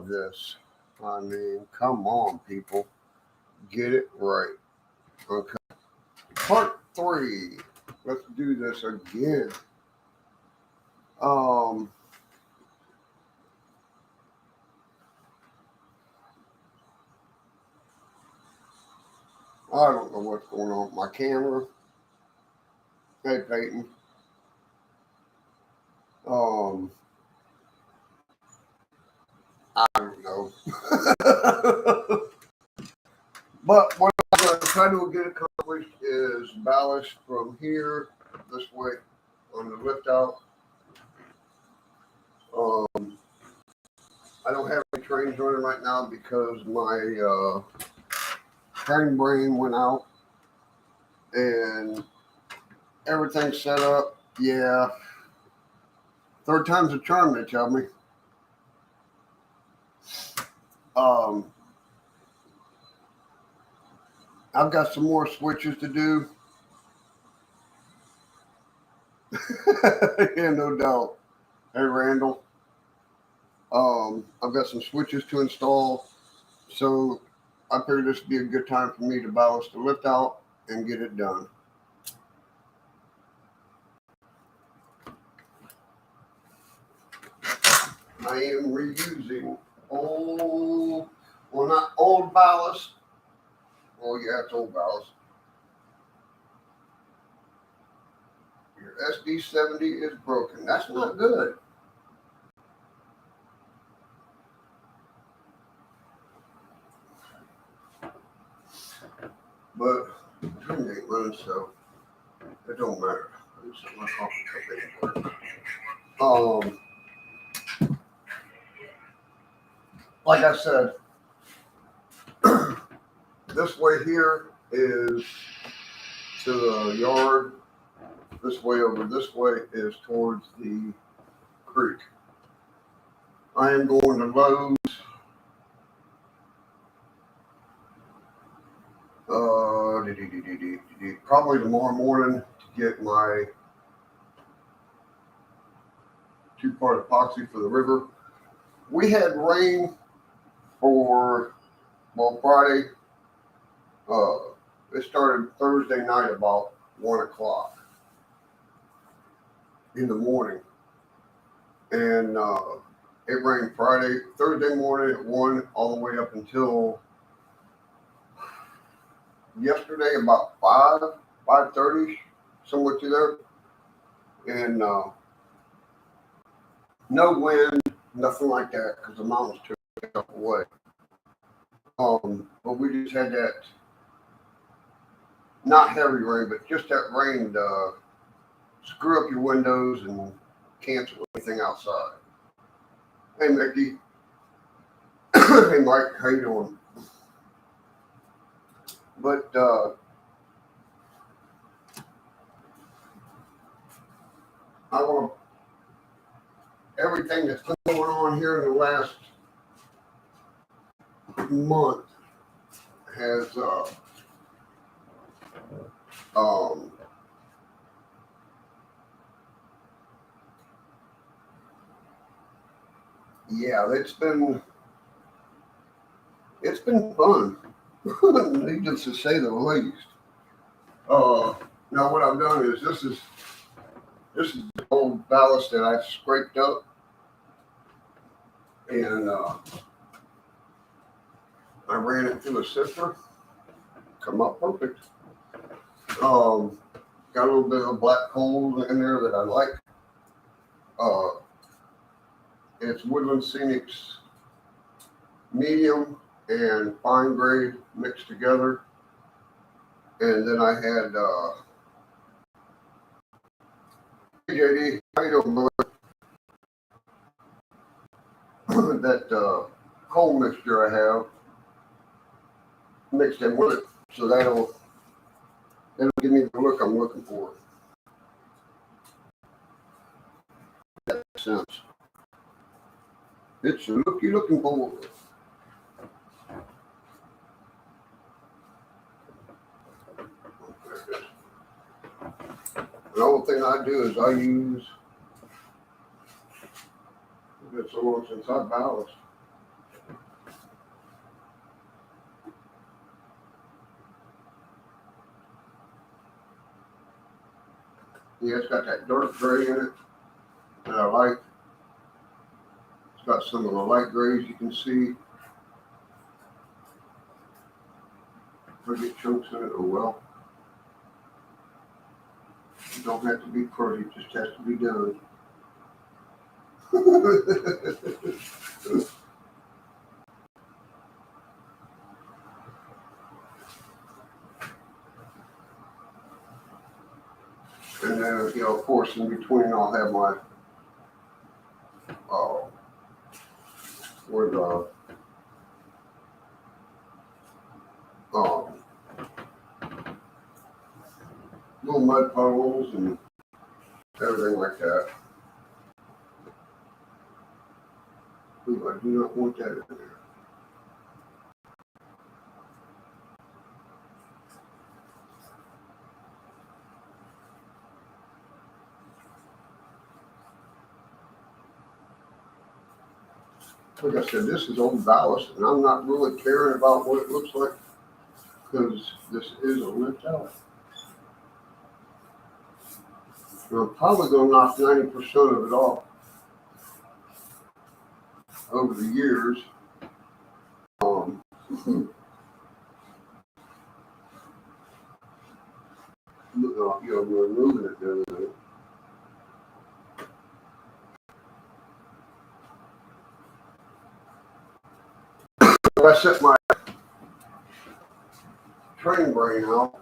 of this. I mean, come on, people. Get it right. Okay. Part 3. Let's do this again. I don't know what's going on with my camera. Hey, Peyton. I don't know. But what I'm going to try to get accomplished is ballast from here this way on the lift out. I don't have any trains running right now because my train brain went out and everything's set up. Yeah. Third time's a charm, they tell me. I've got some more switches to do. Yeah, no doubt. Hey, Randall. I've got some switches to install, so I figured this would be a good time for me to ballast the lift out and get it done. I am reusing old, well, not old ballast. Oh, yeah, it's old ballast. Your SD70 is broken. That's not good. But the train ain't running, so it don't matter. I just set my coffee cup anywhere. Like I said, this way here is to the yard. This way over this way is towards the creek. I am going to Lowe's probably tomorrow morning to get my 2-part epoxy for the river. We had rain for, well, Friday. It started Thursday night about 1 o'clock in the morning. And it rained Thursday morning at 1 all the way up until yesterday about 5:30, somewhere to there. And no wind, nothing like that, because the mountains took it away. But we just had that, not heavy rain, but just that rain to screw up your windows and cancel anything outside. Hey, Mickey. Hey, Mike. How you doing? But I want everything that's been going on here in the last month has yeah, it's been fun. Needless to say the least. Now what I've done is this is the old ballast that I scraped up, and I ran it through a sifter. Come out perfect. Got a little bit of black coal in there that I like. It's Woodland Scenics medium and fine grade mixed together. And then I had hey JD, how you doing, brother? That coal mixture I have mixed in with it, so that'll give me the look I'm looking for. That makes sense. It's the look you're looking for. The only thing I do is I use, it's so long since I ballast. Yeah, it's got that dark gray in it that I like. It's got some of the light grays you can see. If I get chunks in it, oh well. It don't have to be pretty, it just has to be done. And then, you know, of course, in between, I'll have my, where the, um, little mud puddles and everything like that. Ooh, I do not want that in there. Like I said, this is old ballast, and I'm not really caring about what it looks like because this is a lift out. And I'm probably going to knock 90% of it off over the years. You know, removing it and everything. I set my train brain out.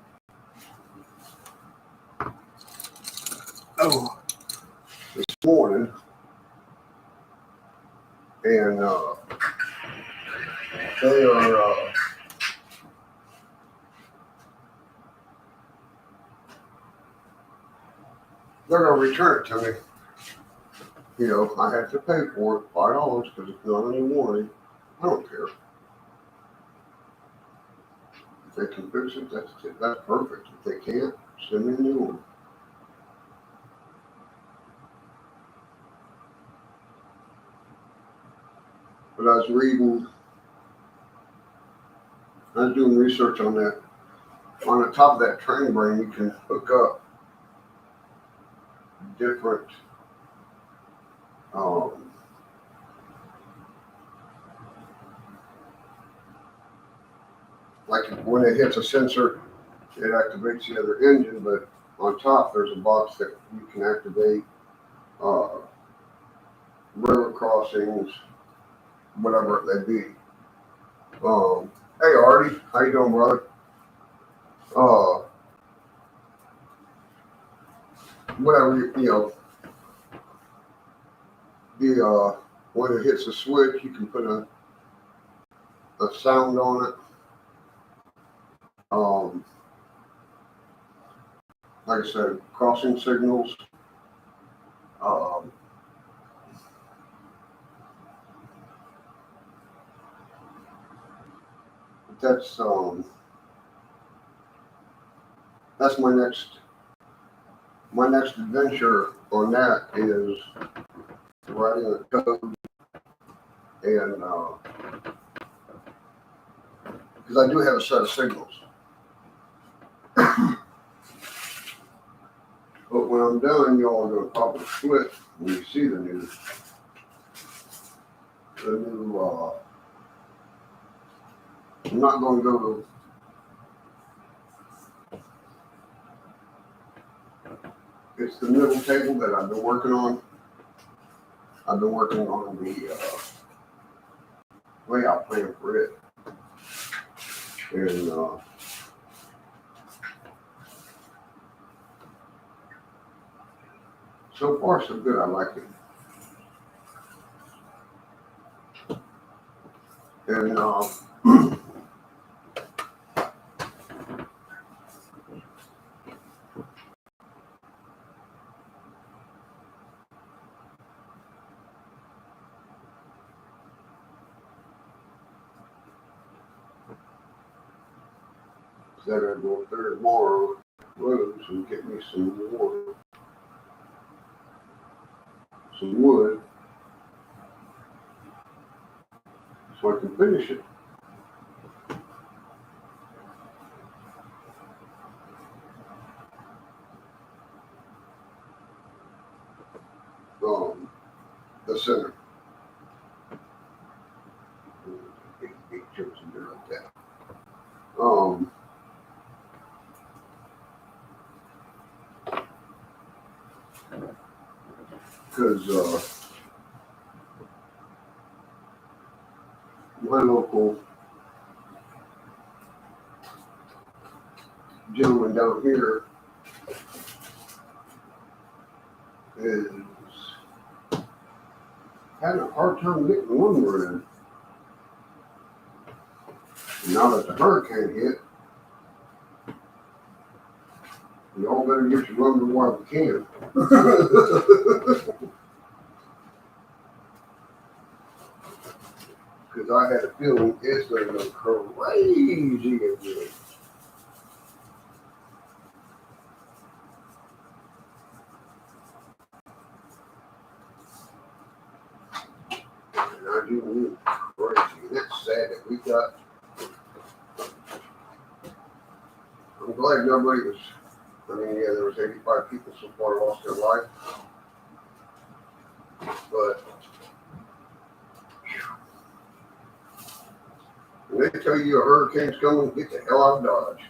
This morning, and they are they're gonna return it to me. You know, I have to pay for it $5 because it's not any warranty. I don't care. If they can fix it, that's perfect. If they can't, send me a new one. But I was doing research on that. On the top of that train brain, you can hook up different like when it hits a sensor, it activates the other engine, but on top there's a box that you can activate river crossings, whatever it may be. Hey Artie, how you doing, brother? Whatever you know, the when it hits a switch, you can put a sound on it. Like I said, crossing signals. That's my next adventure on that is writing a code, and because I do have a set of signals. But when I'm done, y'all are going to probably split when you see the new I'm not going to go to, it's the middle table that I've been working on. I've been working on the layout plan for it. And so far so good, I like it. And I gotta go up there tomorrow, roads, and get me some wood, so I can finish it. 8 chips a year like that. Because my local gentleman down here is having a hard time getting lumber in. And now that the hurricane hit, we all better get your lumber while we can. Because I had a feeling it's going to go crazy again. And I do mean crazy. And that's sad that we got. I'm glad nobody was. I mean, yeah, there was 85 people so far lost their life. But when they tell you a hurricane's coming, get the hell out of Dodge.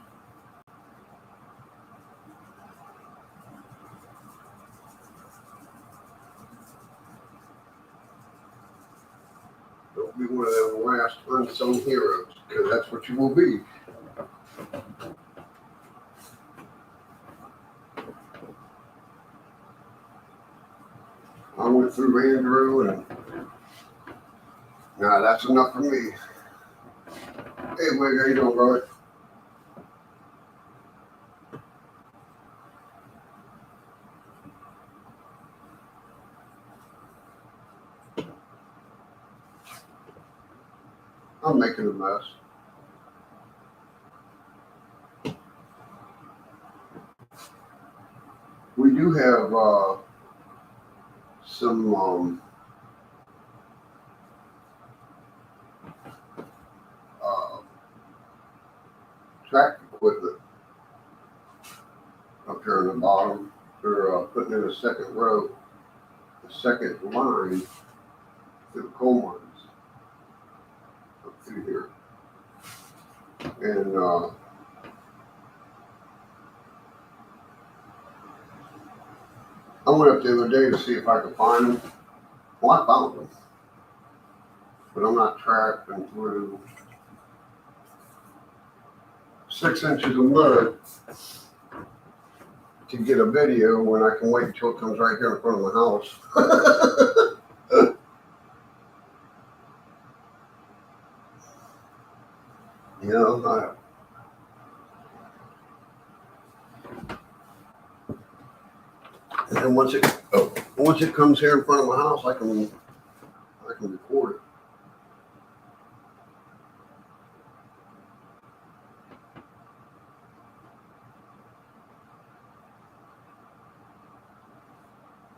Don't be one of them last unsung heroes, because that's what you will be. I went through Andrew, and nah, that's enough for me. Hey, Wig, how you doing, brother? I'm making a mess. We do have some track equipment up here on the bottom. They're putting in a second row, a second line to the coal mines up through here. And I went up the other day to see if I could find them. Well, I found them, but I'm not tracking through 6 inches of mud to get a video when I can wait until it comes right here in front of my house. You know, and once it comes here in front of my house, I can record it.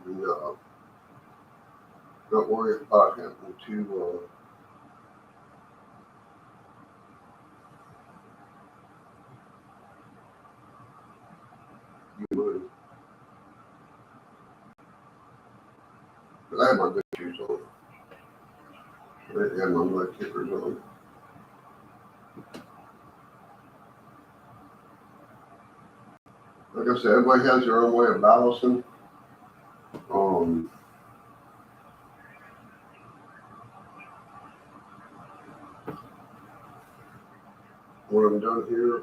And, not worry about having to get money. But I have my good shoes on. I didn't have my mud kickers on. Like I said, everybody has their own way of balancing. When I'm done here,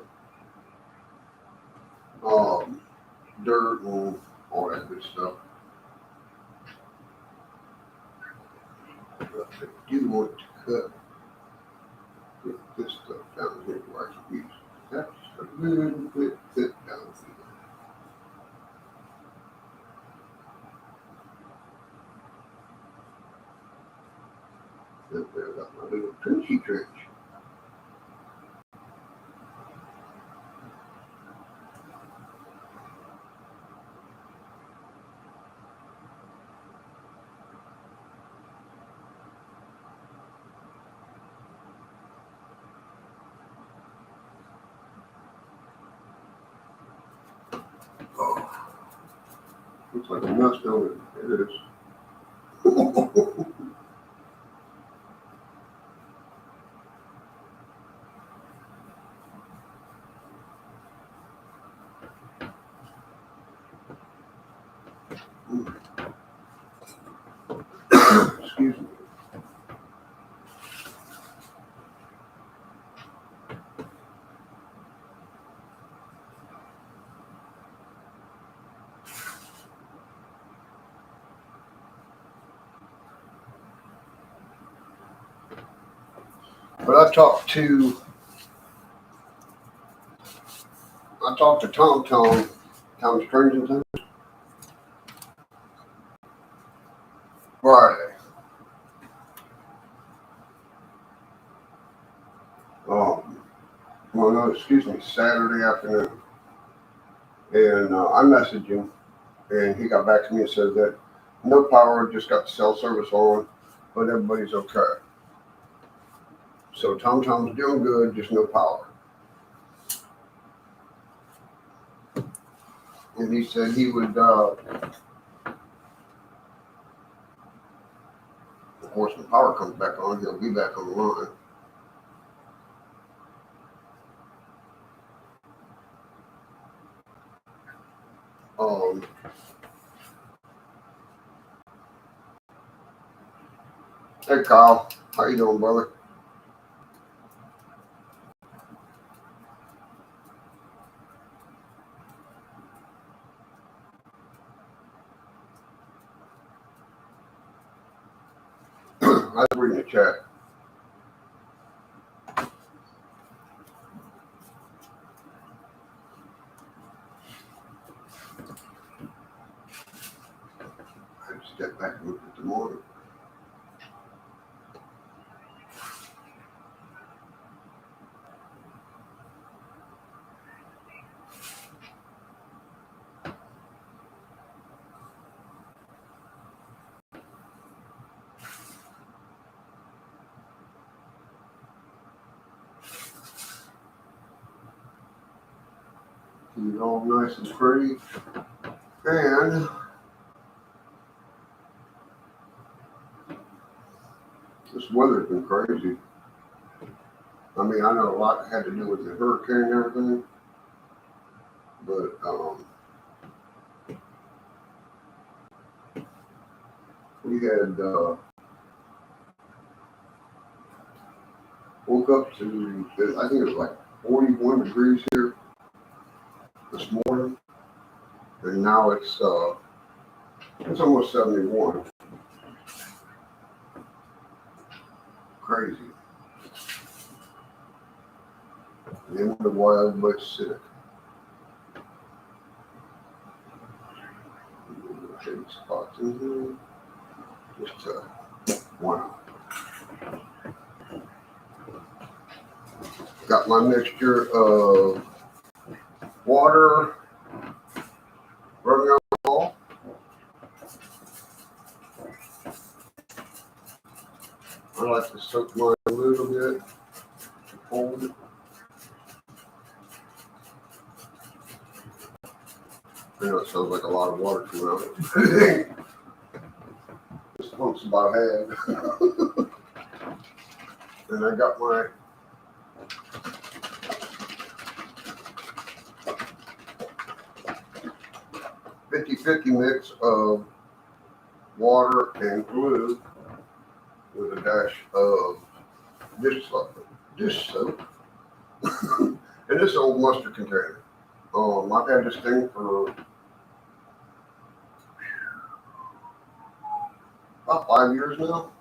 dirt and all that good stuff. But I do want to cut this stuff down here where I can use that just a little bit thick down here. Up there, I got my little trenchy trench. Oh, looks like a mess, don't it? It is. Excuse me. But I talked to Tom Stringington Friday. Well, no, excuse me, Saturday afternoon. And I messaged him, and he got back to me and said that no power, just got the cell service on, but everybody's okay. So Tom's doing good, just no power. And he said he would, of course, when power comes back on, he'll be back on the line. Hey Kyle, how you doing, brother? I was reading the chat. I had to step back and look at the morning. It's all nice and pretty. And this weather's been crazy. I mean, I know a lot had to do with the hurricane and everything, but we had woke up to, I think it was like 41 degrees here this morning, and now it's almost 71. Crazy. And I wonder why everybody's sick. Shade spots in here. Just one. Got my mixture of water, rubbing alcohol, I like to soak mine a little bit, hold it. I know it sounds like a lot of water coming out. This pump's about half. And I got my (50-50) mix of water and glue with a dash of dish soap. And this old mustard container. I've had this thing for about 5 years now.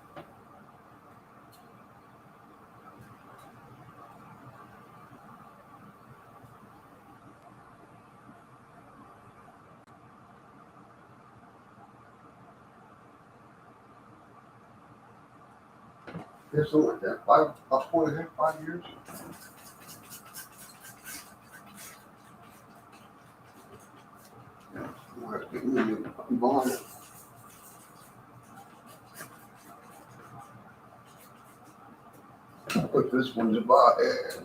Yeah, something like that. About 4.5, 5 years. I'll have to get me a new bottle. But this one's about half.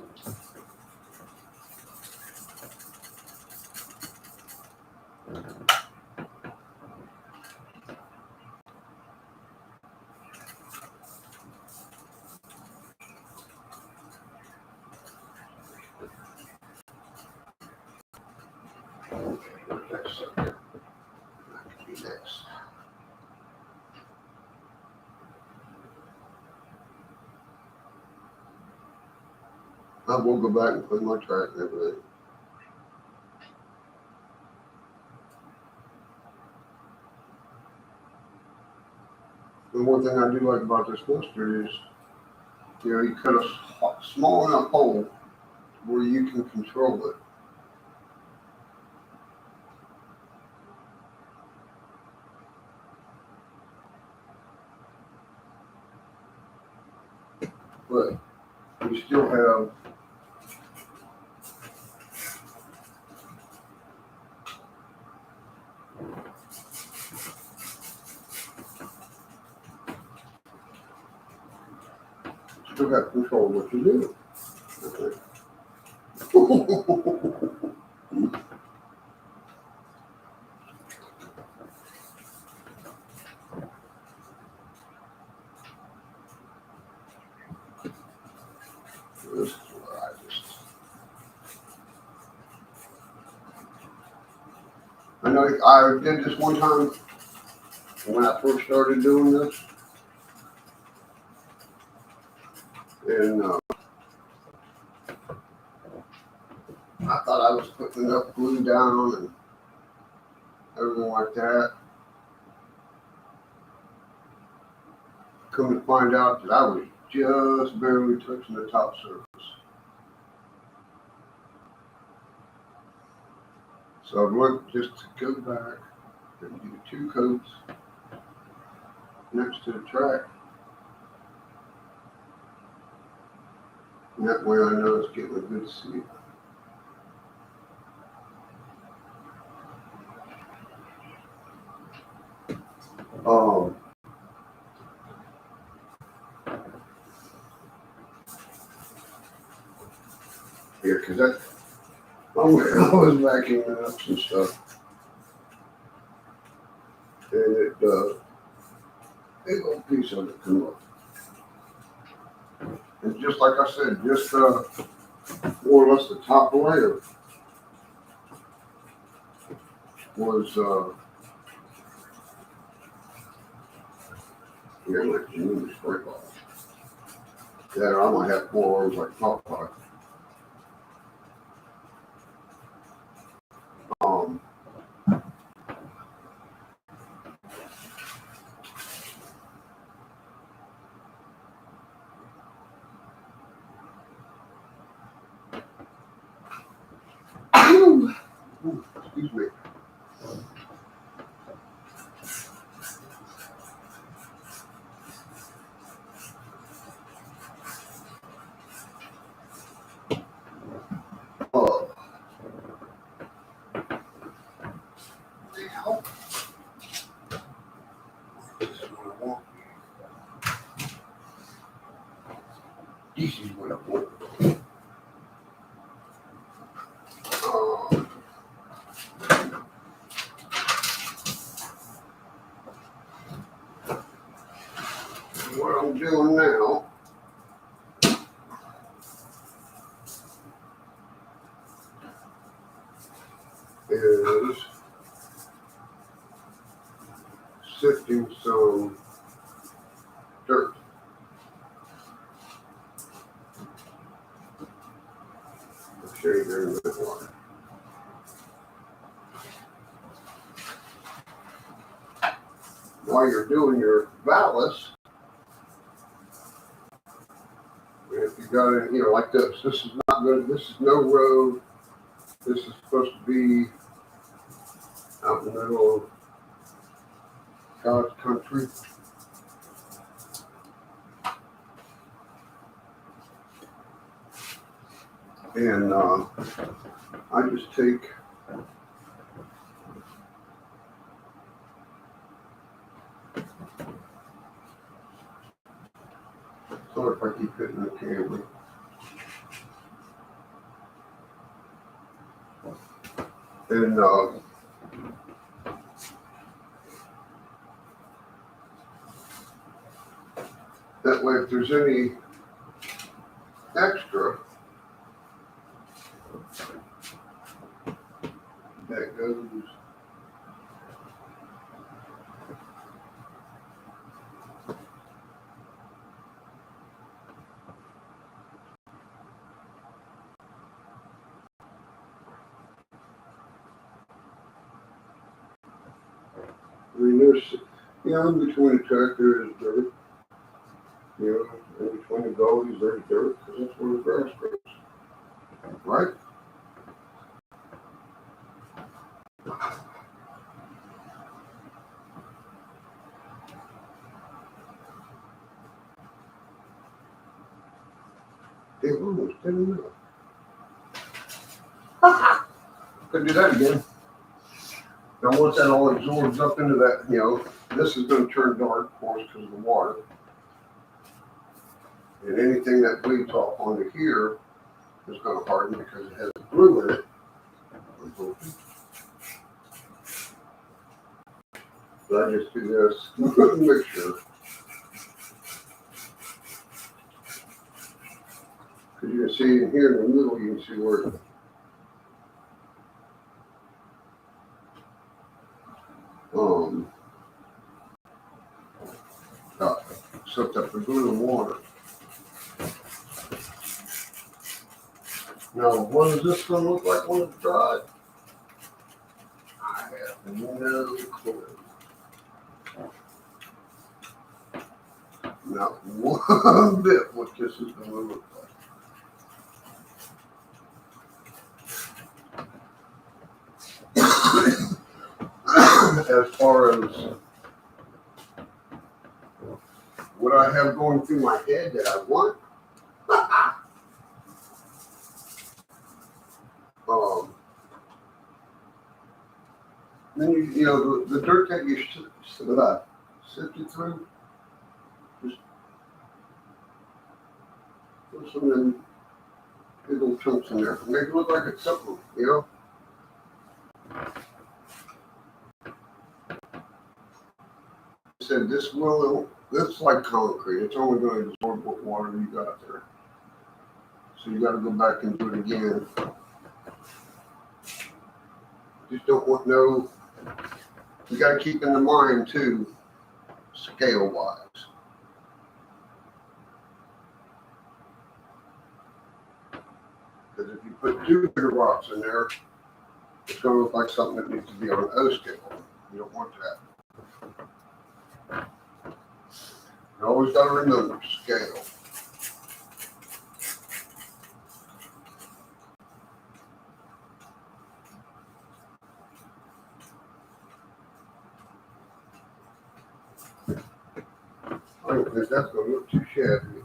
next. I will go back and clean my track and everything. The one thing I do like about this mustard is, you cut a small enough hole where you can control it. But we still have got control of what you do. This is where I know I did this one time when I first started doing this, and I thought I was putting enough glue down and everything like that. Come to find out that I was just barely touching the top surface. So I've looked just to go back and do 2 coats next to the track. And that way I know it's getting a good seal. Yeah, because I was vacuuming up some stuff, and it big old piece of it come up. And just like I said, just more or less the top layer was like the new spray ball. Yeah, I might have 4 arms like Popeye. Excuse me. Now, this is what I want. This is what I want. What I'm doing now is sifting some dirt. I'll show you there in the water. While you're doing your ballast, if you got it, like this is not good. This is no road. This is supposed to be out in the middle of God's country. And I just take sorry if I keep hitting the camera. And that way, if there's any extra, that goes there's, in between the tractor is dirt. In between the gullies there's dirt, because that's where the grass grows. Right? It almost didn't know. Could do that again. Now once that all absorbs up into that, this is going to turn dark, of course, because of the water. And anything that bleeds off onto here is going to harden because it has glue in it. So I just do this, make sure. Because you can see in here in the middle, you can see where soaked up the glue and water. Now, what is this going to look like when it's dried? I have no clue. Not one bit what this is going to look like. As far as what I have going through my head that I want, then the dirt that you sifted through, just put some of them big little chunks in there. Make it look like it's something, I said this is like concrete. It's only going to absorb what water you got there. So you got to go back and do it again. Just don't want you got to keep in the mind too, scale wise. Because if you put too big of rocks in there, it's going to look like something that needs to be on an O scale. You don't want that. You always got to remember scale. I don't think that's going to look too shabby.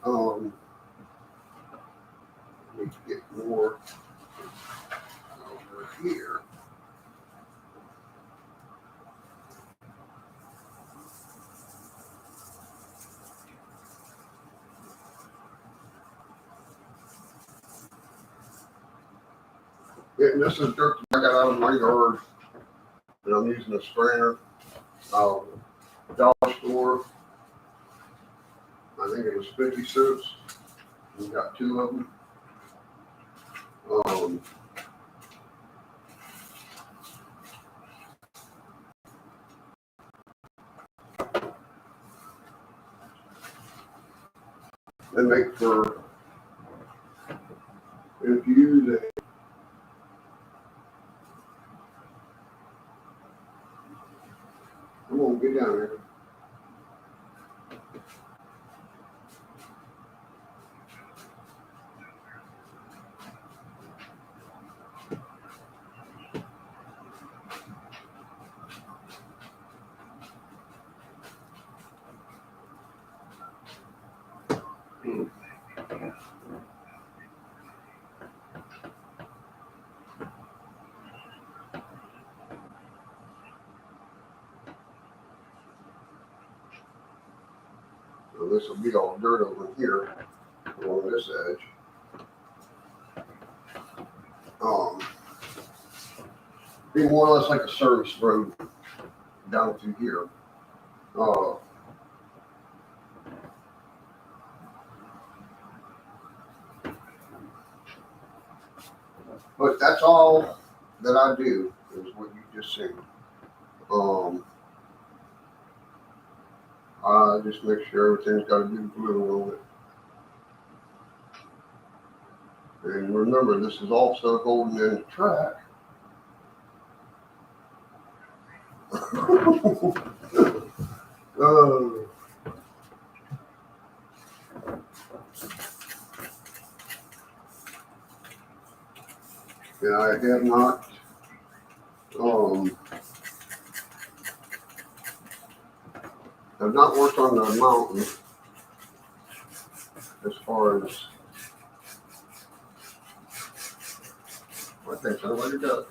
Need to get more over here. Yeah, and this is dirt I got out of my yard, and I'm using a sprayer. Dollar store. I think it was 50 cents. We got 2 of them. They make for, if you use it, come on, get down there. So this will be all dirt over here along this edge. Be more or less like a service road down through here. But that's all that I do is what you just seen. I just make sure everything's got a good glue on it. And remember, this is also holding in the track. Uh, yeah, I have not. Um, I've not worked on the mountain as far as I think so. What you got?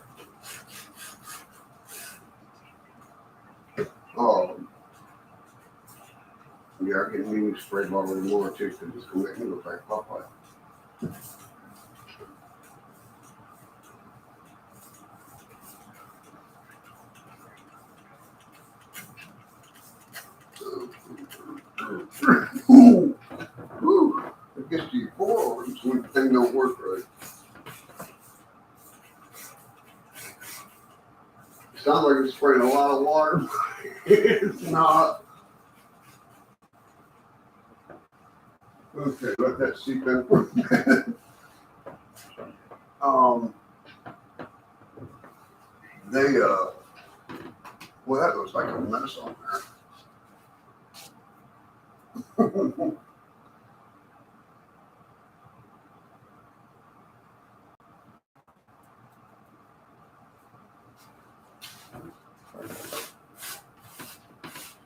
Um, yeah, I can use spray bottle anymore too because it's gonna make me look like Popeye. Ooh, woo! It gets to your pores when the thing don't work right. It sounds like it's spraying a lot of water. It's not. Okay, let that seep in for a minute. Um, they, well, that looks like a mess on there.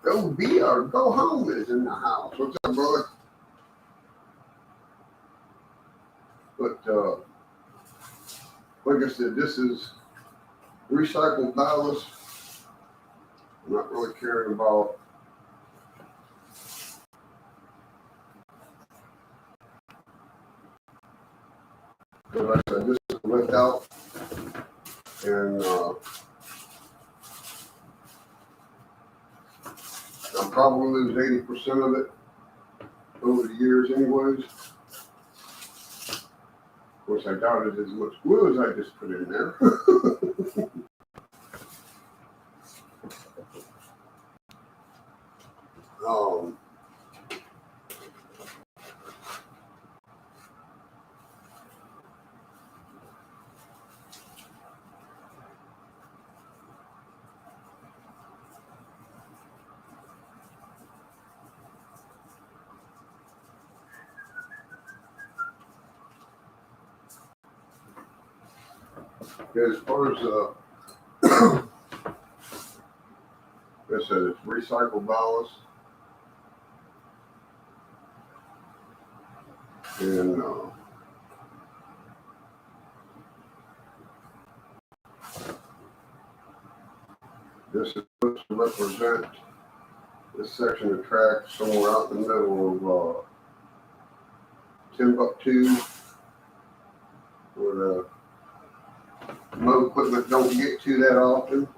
Go be or go home is in the house. What's up, brother? But, like I said, this is recycled ballast. I'm not really caring about. Like I said, this is left out, and I'll probably lose 80% of it over the years, anyways. Of course, I doubt it as much glue as I just put in there. um, as far as like I said, it's recycled ballast, and this is supposed to represent this section of track somewhere out in the middle of Timbuktu, where the mow equipment don't get to that often.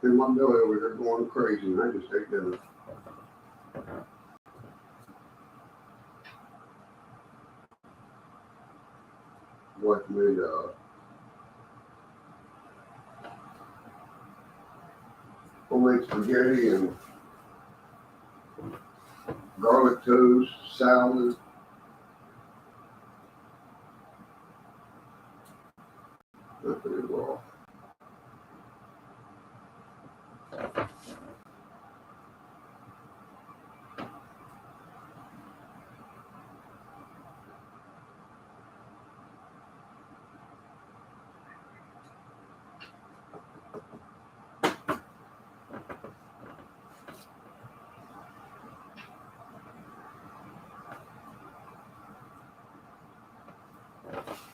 And my belly over here going crazy, and I just ate dinner. Wife made homemade spaghetti and garlic toast, salad. Not very well.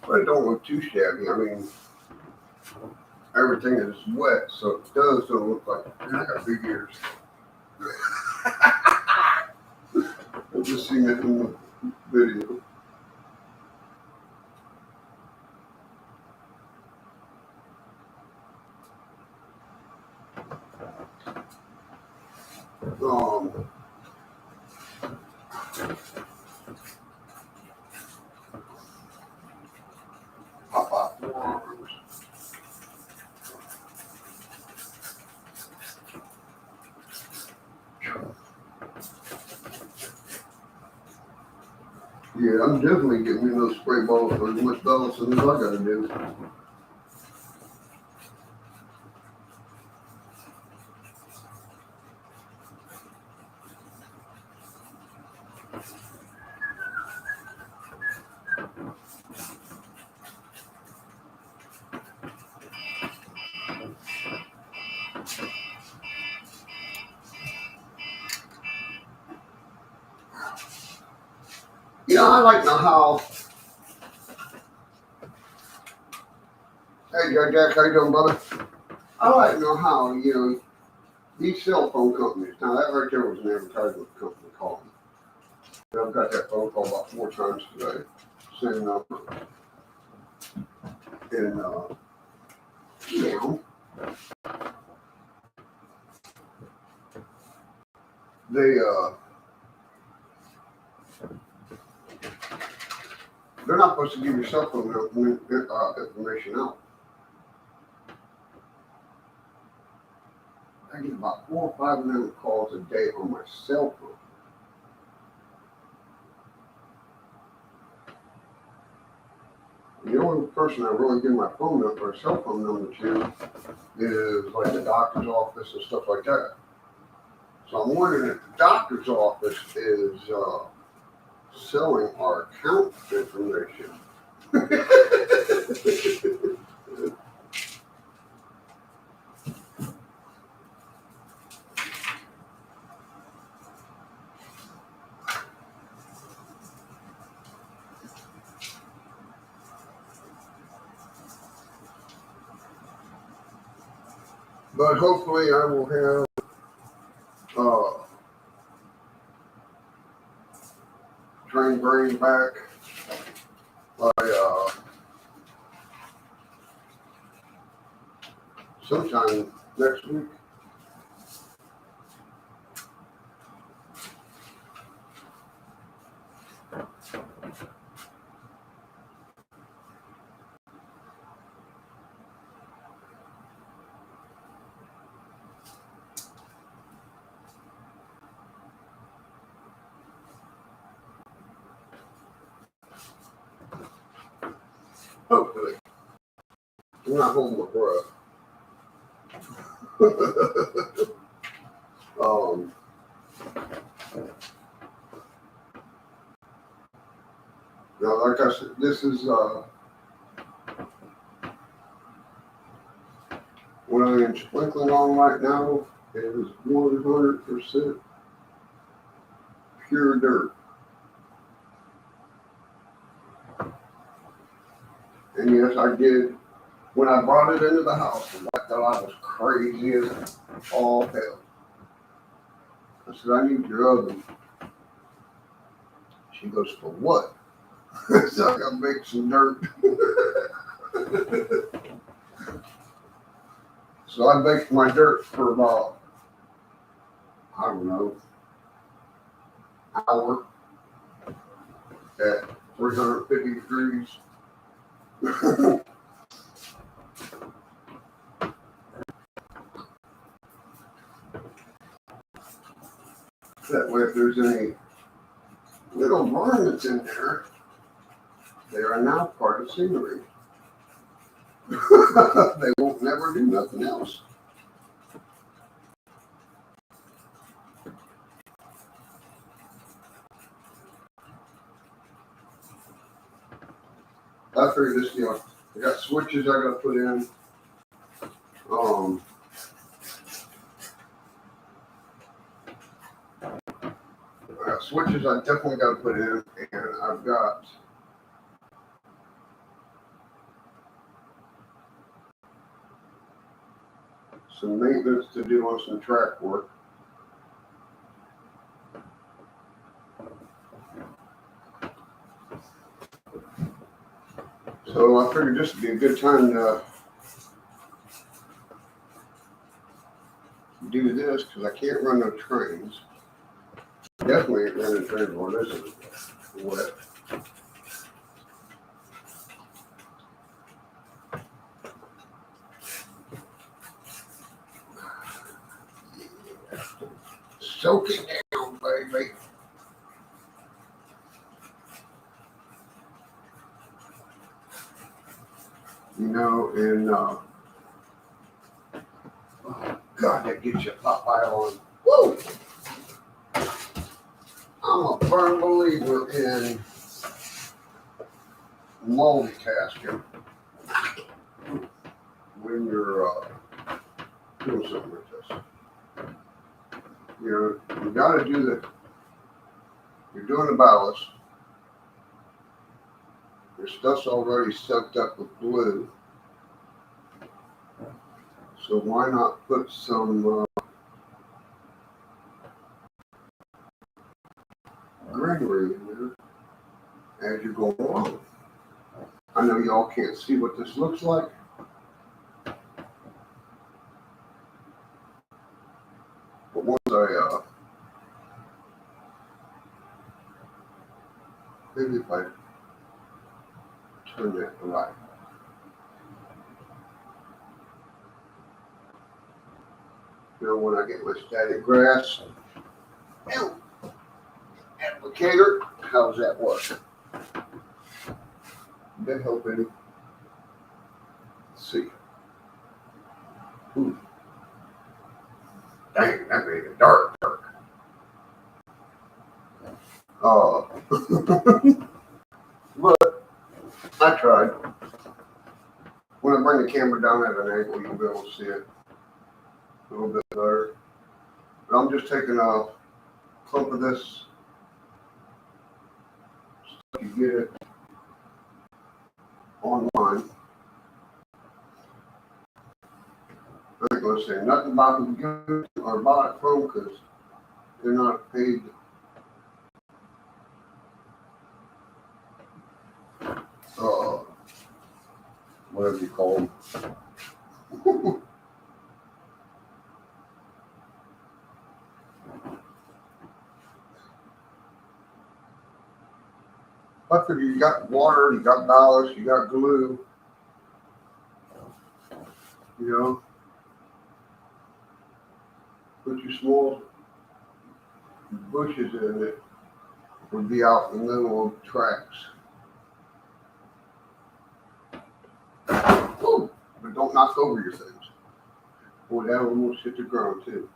But it don't look too shabby. I mean, everything is wet, so it does don't look like, man, I got big ears. I've just seen it in the video. Um, Yeah, I'm definitely getting me those spray balls for as much balancing as I gotta do. You know, I like to know how. Hey, Jack, how you doing, brother? I like to know how, these cell phone companies. Now, that right there was an advertisement company calling. I've got that phone call about 4 times today. Same number. And, they, they're not supposed to give your cell phone information out. I get about 4 or 5 million calls a day on my cell phone. The only person I really give my phone number or cell phone number to is like the doctor's office and stuff like that. So I'm wondering if the doctor's office is selling our account information. But hopefully I will have train brain back by sometime next week. Hopefully. I'm not holding my breath. Now, like I said, this is what I am sprinkling on right now is 100% pure dirt. And yes, I did. When I brought it into the house, I thought I was crazy as all hell. I said, I need your oven. She goes, for what? So I gotta make some dirt. So I baked my dirt for about, I don't know, hour at 350 degrees. That way, if there's any little varmints in there, they are now part of scenery. They won't never do nothing else. I figured this, I got switches I gotta put in. I got switches I definitely gotta put in, and I've got some maintenance to do on some track work. So I figured this would be a good time to do this because I can't run no trains. Definitely ain't running trains while this is wet. Soak it down, baby. and oh God, that gets you Popeye on. Woo! I'm a firm believer in multitasking when you're doing something like this. You got to do you're doing the ballast. Your stuff's already soaked up with glue. So why not put some greenery in there as you go along? I know y'all can't see what this looks like. But once maybe if I turn that right. When I get my static grass applicator, how's that work? Did that help any? Let's see. Ooh. Dang, that made it dark. But I tried. When I bring the camera down at an angle, you'll be able to see it a little bit better. But I'm just taking a clump of this. So you get it online. I ain't gonna say nothing about who gives it or bought it from because they're not paid. Whatever you call them. I figure you got water, you got ballast, you got glue. Put your small bushes in it, would be out in the middle of tracks. Ooh, but don't knock over your things. Boy, that almost hit the ground too.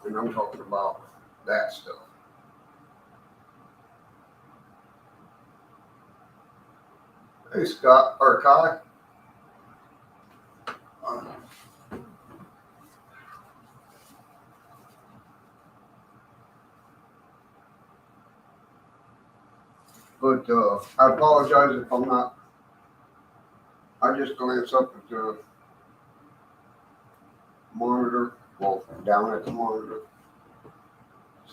And I'm talking about that stuff. Hey, Scott, or Kai. But I apologize if I'm not. I just glance up at the monitor, well, down at the monitor,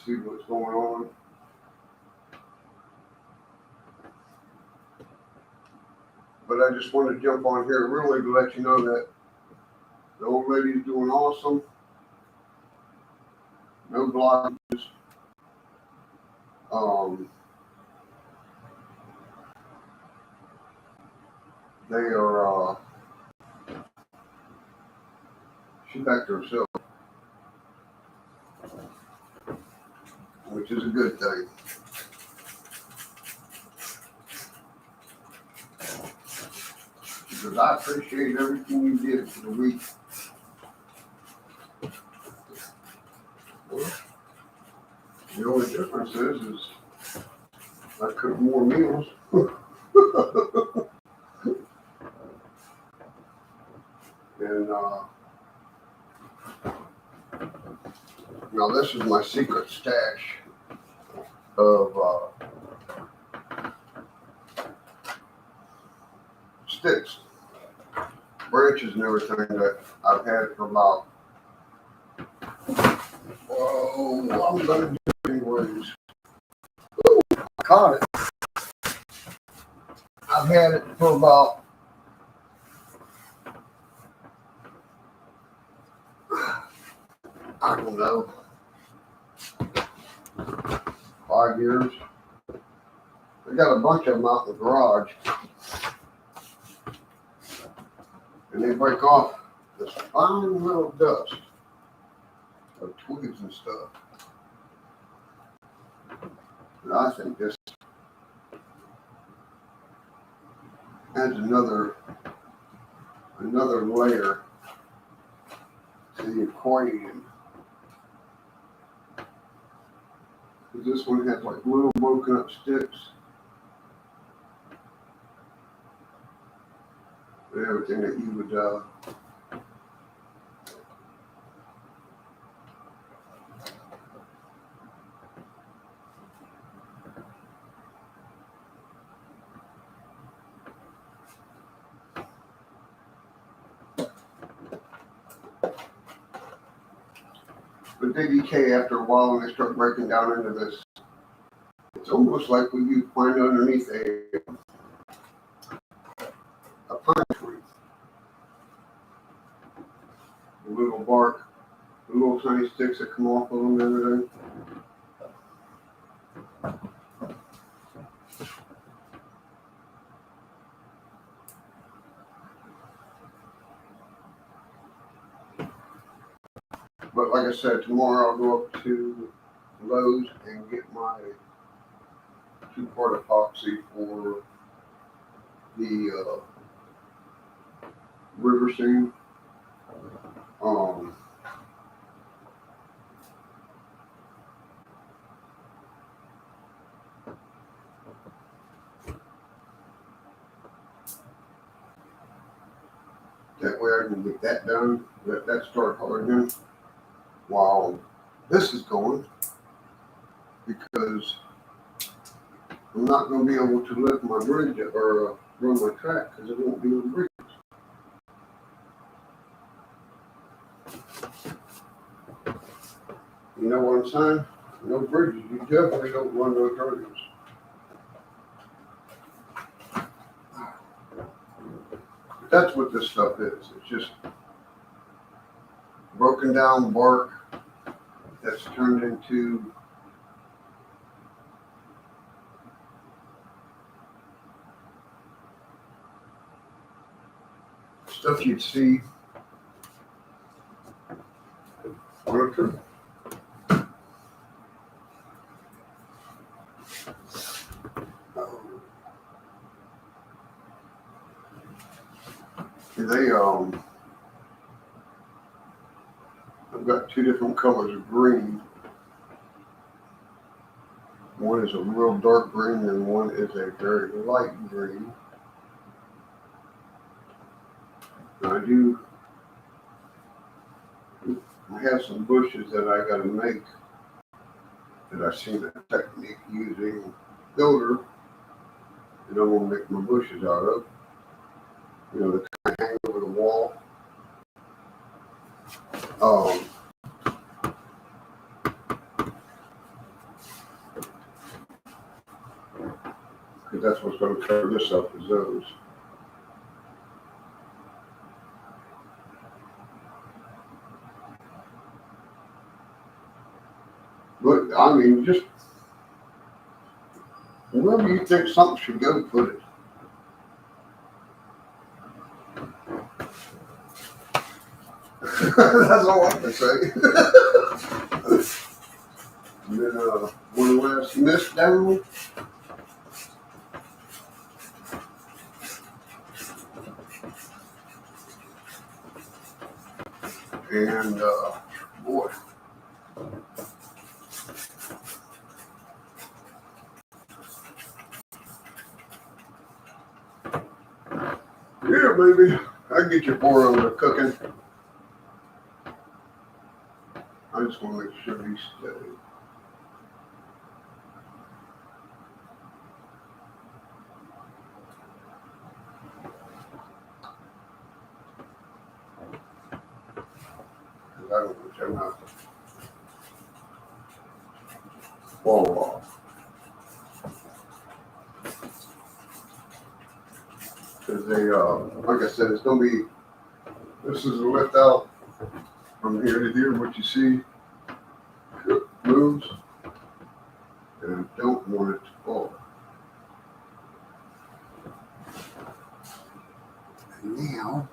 see what's going on. But I just want to jump on here really to let you know that the old lady's doing awesome. No blockages. They are, she's back to herself, which is a good thing. Because I appreciate everything you did for the week. Well, the only difference is I cook more meals. And now this is my secret stash of sticks, branches, and everything that I've had for about. Whoa, I'm gonna do it anyways. Ooh, I caught it. I've had it for about I don't know, 5 years. I got a bunch of them out in the garage, and they break off this fine little dust of twigs and stuff. And I think this adds another layer to the equation. Because this one has like little broken up sticks and everything that you would but they decay after a while and they start breaking down into this. It's almost like what you find underneath a pine tree. The little bark, the little tiny sticks that come off of them and everything. But like I said, tomorrow I'll go up to Lowe's and get my 2-part epoxy for the river scene. That way I can get that done, let that start hardening while this is going, because I'm not going to be able to lift my bridge or run my track because it won't be on the bridge. You know what I'm saying? No bridges. You definitely don't run those bridges. That's what this stuff is. It's just broken down bark that's turned into stuff you'd see on a trip. I've got 2 different colors of green. One is a real dark green and one is a very light green. And I have some bushes that I got to make that I've seen a technique using builder, and I'm going to make my bushes out of. You know, the kind of hang over the wall. Because that's what's going to cover this up, is those. But I mean, just wherever you think something should go, put it. That's all I can say. And then one last mist down. And boy. Yeah, baby. I get your 4 over cooking. I just want to make sure he's steady. I don't want them not to fall off. Because they, like I said, it's going to be, this is a lift out from here to here. What you see moves, and I don't want it to fall. And now,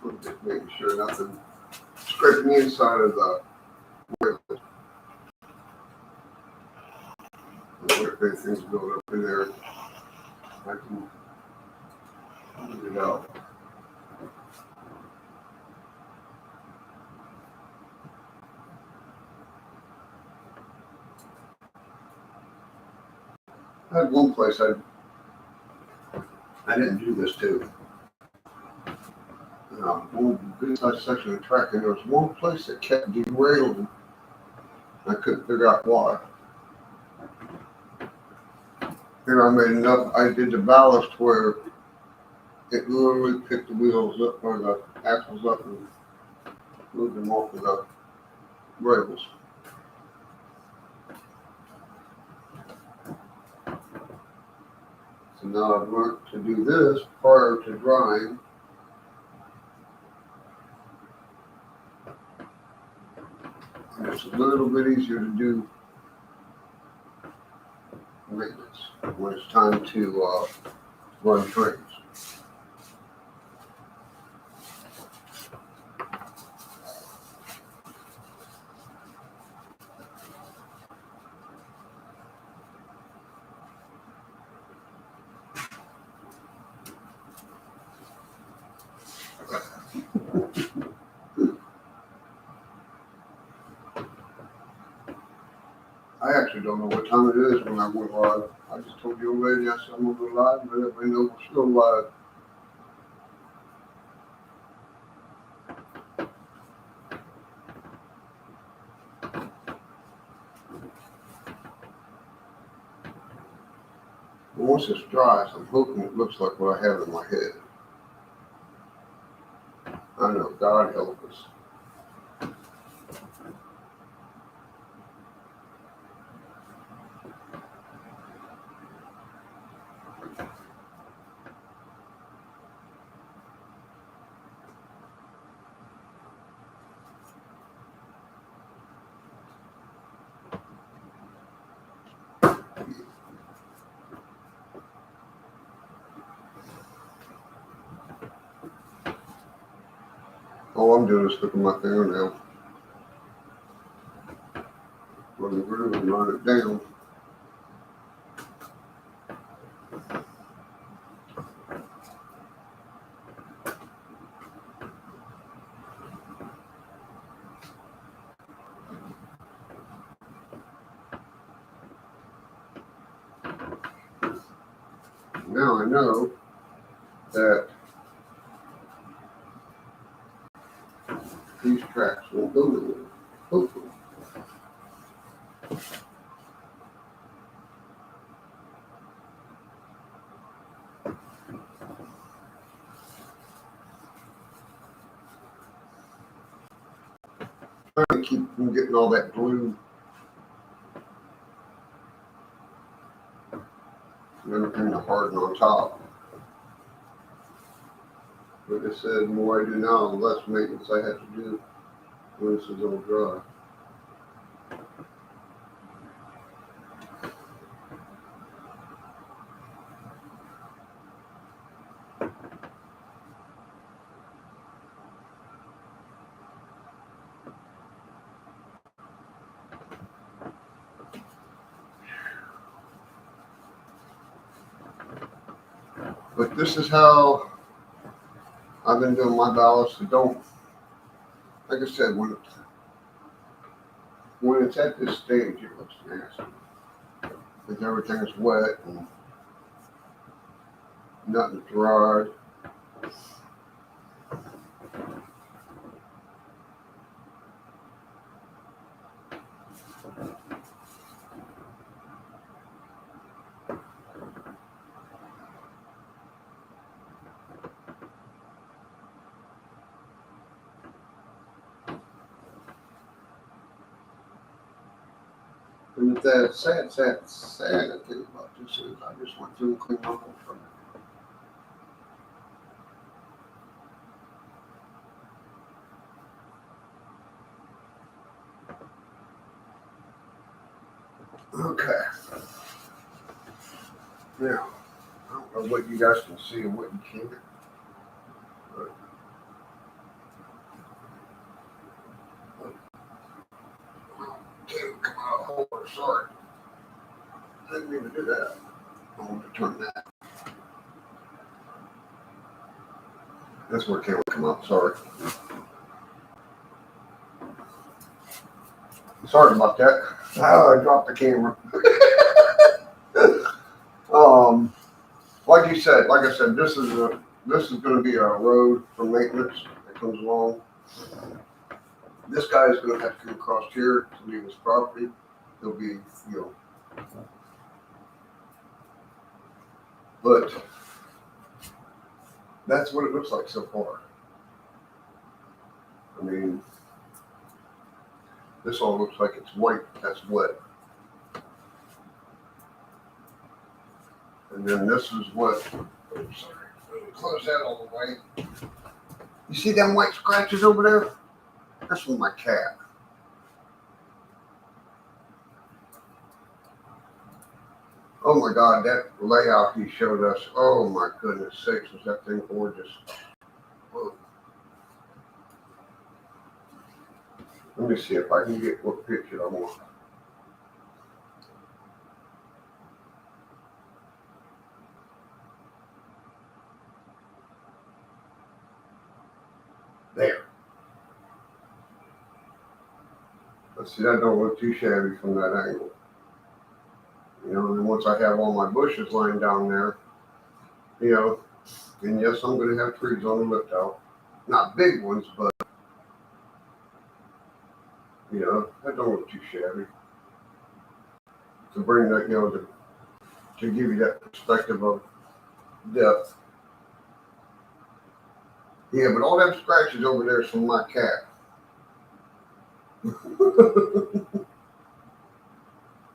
I'm just making sure nothing scraping the inside of the wheel. If anything's built up in there, I can get it out. I had one place I didn't do this too. One good sized section of track, and there was one place that kept derailing. I couldn't figure out why. Here I made enough. I did the ballast where it literally picked the wheels up or the axles up and moved them off of the rails. So now I've learned to do this prior to drying. And it's a little bit easier to do maintenance when it's time to run trains. I actually don't know what time it is when I went live. I just told the old lady I said I'm gonna go live, but everybody knows we're still live. But once this dries, I'm hoping it looks like what I have in my head. I know, God help us. All I'm doing is flicking my fingernail. Run the groove and run it down. Now I know that these tracks won't go nowhere. Hopefully. Trying to keep from getting all that glue and everything to harden on top. Like I said, the more I do now, the less maintenance I have to do when this is all dry. But this is how I've been doing my ballast. So don't, like I said, when it's at this stage, it looks nasty. Because everything's wet and nothing's dried. And the sad thing about this is I just went through and cleaned up from it. Okay. Now, I don't know what you guys can see and what you can't. But door. Sorry. I didn't mean to do that. I want to turn that. That's where it can't come up. Sorry. Sorry about that. Oh, I dropped the camera. Like I said, this is going to be a road for maintenance that comes along. This guy is going to have to come across here to leave his property. He'll be, but that's what it looks like so far. I mean, this all looks like it's white. That's wet. And then this is what, oops, sorry, let me close that all the way. You see them white scratches over there? That's from my cat. Oh my God, that layout he showed us. Oh my goodness sakes, was that thing gorgeous. Whoa. Let me see if I can get what picture I want. There. Let's see, that don't look too shabby from that angle. You know, and once I have all my bushes lying down there, you know, and yes, I'm going to have trees on the lift out. Not big ones, but, you know, that don't look too shabby. To bring that, you know, to give you that perspective of depth. Yeah, but all them scratches over there is from my cat.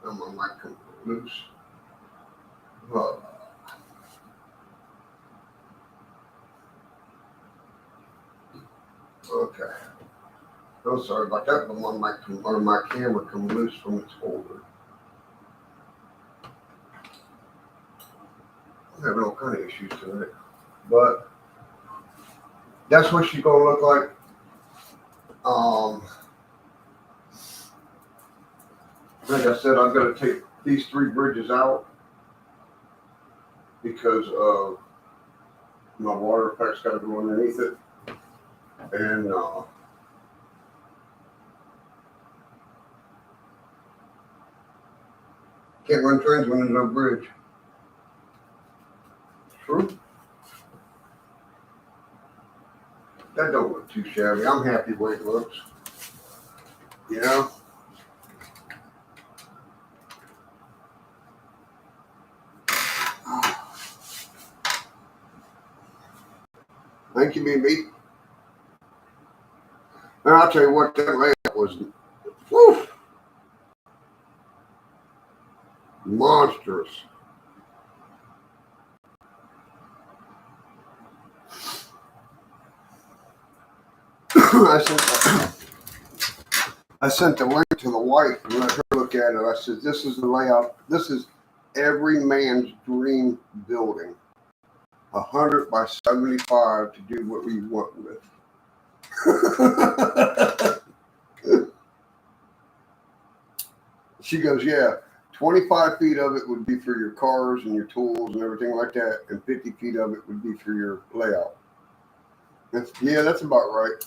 My mic come loose. Okay. I'm sorry about that, but my camera come loose from its holder. I'm having all kind of issues tonight, but that's what she's gonna look like. Like I said, I'm gonna take these 3 bridges out because my water pack's got to go underneath it, and can't run trains when there's no bridge. True. That don't look too shabby. I'm happy the way it looks. You know? Thank you, BB. And I'll tell you what, that layout was whew, monstrous. I sent the link to the wife and let her look at it. I said, this is the layout. This is every man's dream building. 100 by 75 to do what we want with. She goes, yeah, 25 feet of it would be for your cars and your tools and everything like that, and 50 feet of it would be for your layout. That's about right.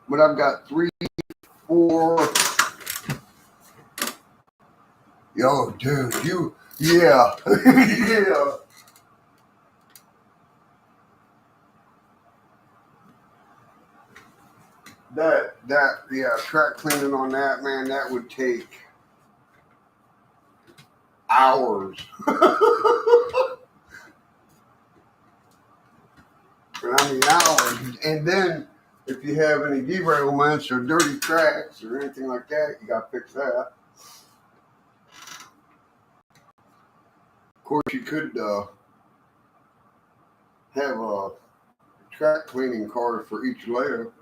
But I've got 3, 4. Yo, dude, yeah. Yeah. Track cleaning on that, man, that would take hours. I mean, hours. And then if you have any derailments or dirty tracks or anything like that, you got to fix that. Of course, you could have a track cleaning card for each layer.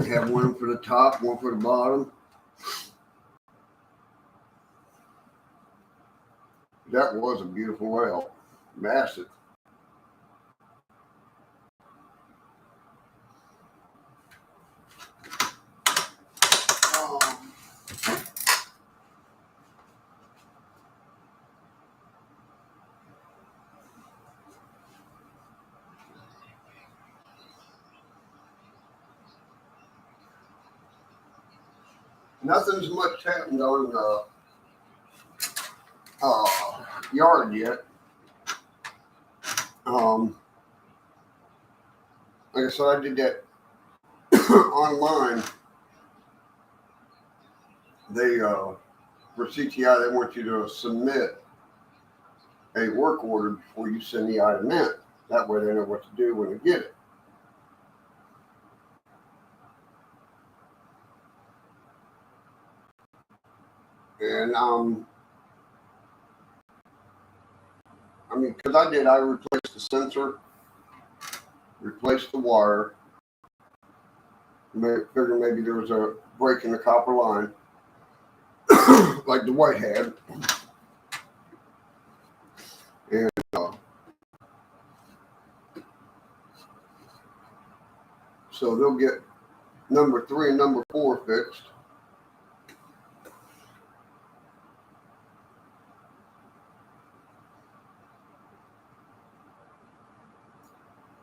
Have one for the top, one for the bottom. That was a beautiful rail. Massive. Nothing's much happened on the yard yet. Like I said, I did that online. They for CTI, they want you to submit a work order before you send the item in. That way they know what to do when they get it. And I mean, because I replaced the sensor, replaced the wire. Figure maybe there was a break in the copper line, like the white had. And so they'll get number 3 and number 4 fixed.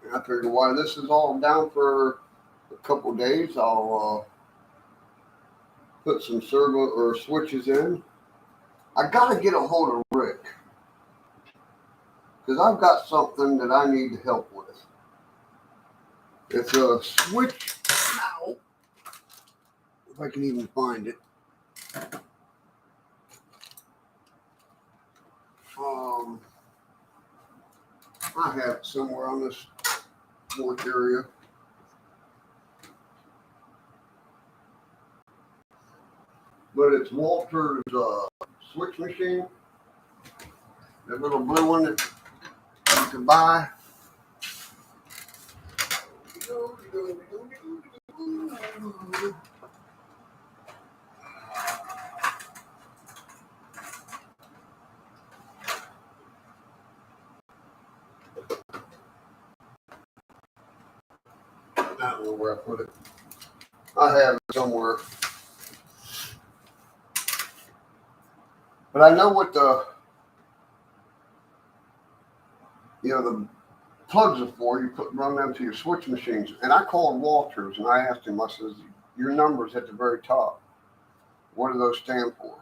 And I figured while this is all down for a couple of days, I'll put some servo or switches in. I gotta get a hold of Rick because I've got something that I need help with. It's a switch. Ow. If I can even find it. I have it somewhere on this work area. But it's Walter's switch machine. That little blue one that you can buy. I don't know where I put it. I have it somewhere. But I know what the plugs are for. You run them to your switch machines. And I called Walters and I asked him, I says, your number's at the very top. What do those stand for?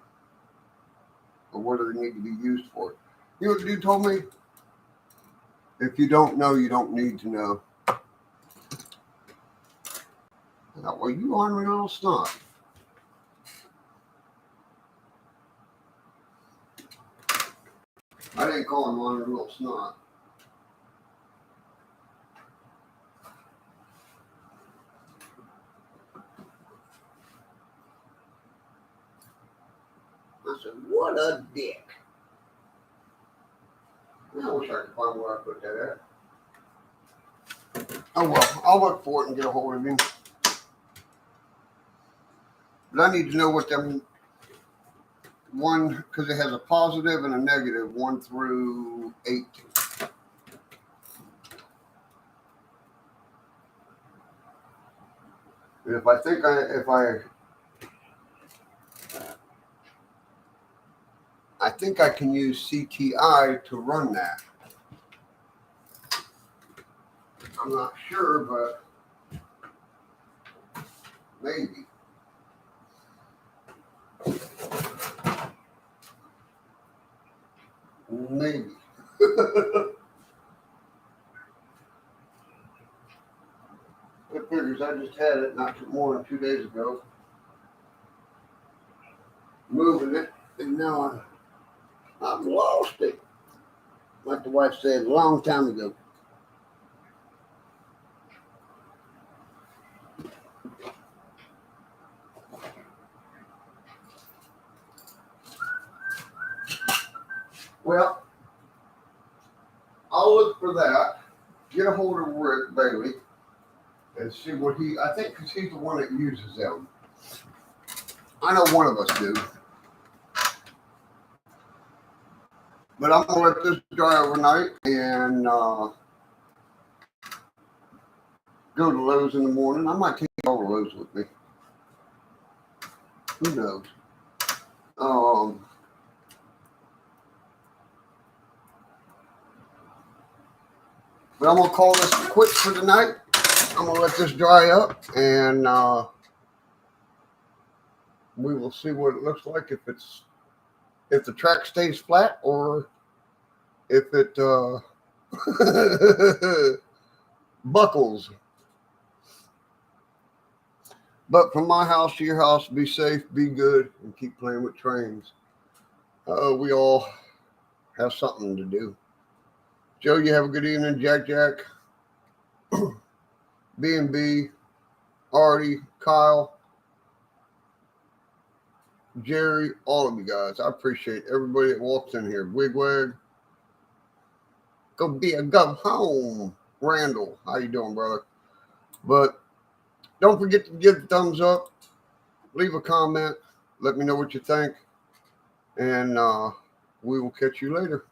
Or what do they need to be used for? You know what the dude told me? If you don't know, you don't need to know. I thought, well, you ornery little snot. I didn't call him ornery little snot. I said, what a dick. I wish I could find where I put that at. Oh well, I'll look for it and get a hold of him. But I need to know what them one, because it has a positive and a negative 1 through 8. And if I think I can use CTI to run that. I'm not sure, but maybe. Maybe. It figures I just had it not more than 2 days ago. Moving it, and now I've lost it. Like the wife said a long time ago. Well, I'll look for that, get a hold of Rick Bailey, and see what I think because he's the one that uses them. I know one of us do. But I'm gonna let this dry overnight and go to Lowe's in the morning. I might take all the Lowe's with me. Who knows? But I'm gonna call this quits for tonight. I'm gonna let this dry up, and we will see what it looks like if the track stays flat or if it buckles. But from my house to your house, be safe, be good, and keep playing with trains. We all have something to do. Joe, you have a good evening. Jack, B&B, Artie, Kyle, Jerry, all of you guys. I appreciate everybody that walks in here. Wigwag, go home. Randall, how you doing, brother? But don't forget to give the thumbs up, leave a comment, let me know what you think, and we will catch you later.